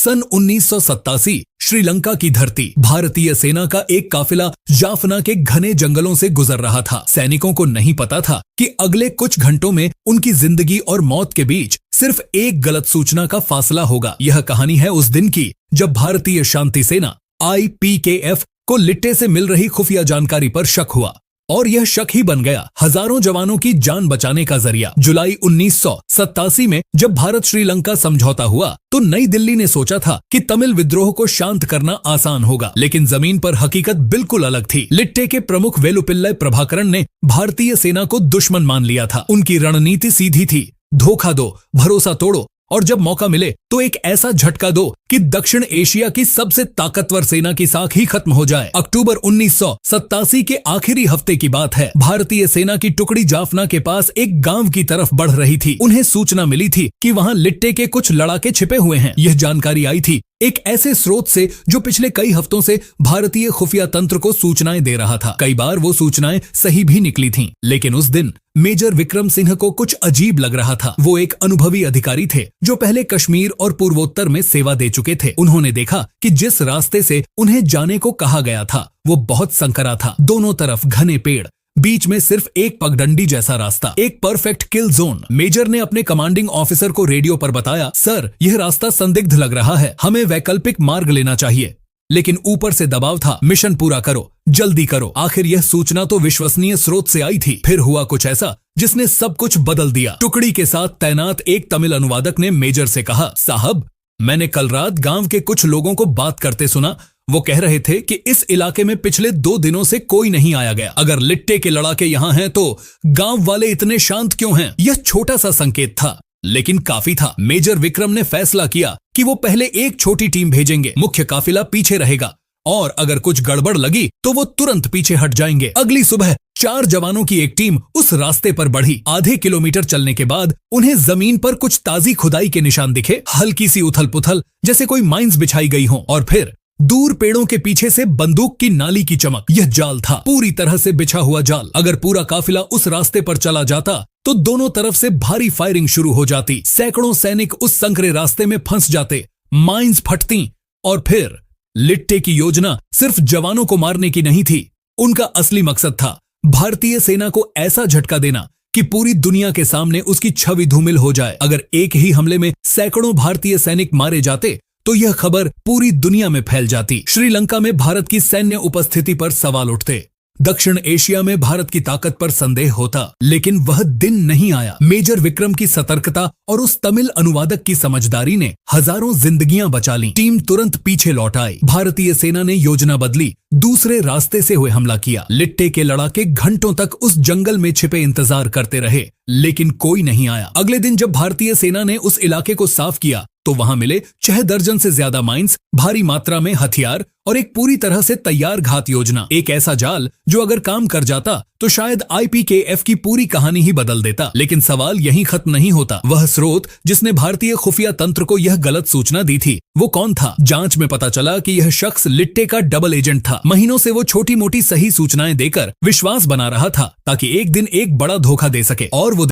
सन 1987 श्रीलंका की धरती। भारतीय सेना का एक काफिला जाफना के घने जंगलों से गुजर रहा था। सैनिकों को नहीं पता था कि अगले कुछ घंटों में उनकी जिंदगी और मौत के बीच सिर्फ एक गलत सूचना का फासला होगा। यह कहानी है उस दिन की जब भारतीय शांति सेना IPKF को लिट्टे से मिल रही खुफिया जानकारी पर शक हुआ और यह शक ही बन गया हजारों जवानों की जान बचाने का जरिया। जुलाई 1987 में जब भारत श्रीलंका समझौता हुआ तो नई दिल्ली ने सोचा था कि तमिल विद्रोह को शांत करना आसान होगा, लेकिन जमीन पर हकीकत बिल्कुल अलग थी। लिट्टे के प्रमुख वेलुपिल्लई प्रभाकरण ने भारतीय सेना को दुश्मन मान लिया था। उनकी रणनीति सीधी थी, धोखा दो, भरोसा तोड़ो और जब मौका मिले तो एक ऐसा झटका दो कि दक्षिण एशिया की सबसे ताकतवर सेना की साख ही खत्म हो जाए। अक्टूबर 1987 के आखिरी हफ्ते की बात है। भारतीय सेना की टुकड़ी जाफना के पास एक गांव की तरफ बढ़ रही थी। उन्हें सूचना मिली थी कि वहां लिट्टे के कुछ लड़ाके छिपे हुए हैं। यह जानकारी आई थी एक ऐसे स्रोत से जो पिछले कई हफ्तों से भारतीय खुफिया तंत्र को सूचनाएं दे रहा था। कई बार वो सूचनाएं सही भी निकली थीं, लेकिन उस दिन मेजर विक्रम सिंह को कुछ अजीब लग रहा था। वो एक अनुभवी अधिकारी थे जो पहले कश्मीर और पूर्वोत्तर में सेवा दे चुके थे। उन्होंने देखा कि जिस रास्ते से उन्हें जाने को कहा गया था वो बहुत संकरा था। दोनों तरफ घने पेड़, बीच में सिर्फ एक पगडंडी जैसा रास्ता, एक परफेक्ट किल जोन। मेजर ने अपने कमांडिंग ऑफिसर को रेडियो पर बताया, सर यह रास्ता संदिग्ध लग रहा है, हमें वैकल्पिक मार्ग लेना चाहिए। लेकिन ऊपर से दबाव था, मिशन पूरा करो, जल्दी करो। आखिर यह सूचना तो विश्वसनीय स्रोत से आई थी। फिर हुआ कुछ ऐसा जिसने सब कुछ बदल दिया। टुकड़ी के साथ तैनात एक तमिल अनुवादक ने मेजर से कहा, साहब मैंने कल रात गांव के कुछ लोगों को बात करते सुना। वो कह रहे थे कि इस इलाके में पिछले 2 दिनों से कोई नहीं आया गया। अगर लिट्टे के लड़ाके यहाँ हैं तो गांव वाले इतने शांत क्यों हैं? यह छोटा सा संकेत था, लेकिन काफी था। मेजर विक्रम ने फैसला किया कि वो पहले एक छोटी टीम भेजेंगे, मुख्य काफिला पीछे रहेगा और अगर कुछ गड़बड़ लगी तो वो तुरंत पीछे हट जाएंगे। अगली सुबह 4 जवानों की एक टीम उस रास्ते पर बढ़ी। आधे किलोमीटर चलने के बाद उन्हें जमीन पर कुछ ताजी खुदाई के निशान दिखे, हल्की सी उथल पुथल जैसे कोई माइंस बिछाई गई हो, और फिर दूर पेड़ों के पीछे से बंदूक की नाली की चमक। यह जाल था, पूरी तरह से बिछा हुआ जाल। अगर पूरा काफिला उस रास्ते पर चला जाता तो दोनों तरफ से भारी फायरिंग शुरू हो जाती। सैकड़ों सैनिक उस संकरे रास्ते में फंस जाते, माइंस फटती और फिर लिट्टे की योजना सिर्फ जवानों को मारने की नहीं थी। उनका असली मकसद था भारतीय सेना को ऐसा झटका देना कि पूरी दुनिया के सामने उसकी छवि धूमिल हो जाए। अगर एक ही हमले में सैकड़ों भारतीय सैनिक मारे जाते तो यह खबर पूरी दुनिया में फैल जाती। श्रीलंका में भारत की सैन्य उपस्थिति पर सवाल उठते, दक्षिण एशिया में भारत की ताकत पर संदेह होता। लेकिन वह दिन नहीं आया। मेजर विक्रम की सतर्कता और उस तमिल अनुवादक की समझदारी ने हजारों जिंदगियां बचा ली। टीम तुरंत पीछे लौट आई। भारतीय सेना ने योजना बदली, दूसरे रास्ते से हुए हमला किया। लिट्टे के लड़ाके घंटों तक उस जंगल में छिपे इंतजार करते रहे, लेकिन कोई नहीं आया। अगले दिन जब भारतीय सेना ने उस इलाके को साफ किया तो वहां मिले 6 दर्जन से ज्यादा माइंस, भारी मात्रा में हथियार और एक पूरी तरह से तैयार घात योजना। एक ऐसा जाल जो अगर काम कर जाता तो शायद IPKF की पूरी कहानी ही बदल देता। लेकिन सवाल यहीं खत्म नहीं होता। वह स्रोत जिसने भारतीय खुफिया तंत्र को यह गलत सूचना दी थी, वो कौन था? जांच में पता चला कि यह शख्स लिट्टे का डबल एजेंट था। महीनों से वो छोटी मोटी सही सूचनाएं देकर विश्वास बना रहा था ताकि एक दिन एक बड़ा धोखा दे सके। और वो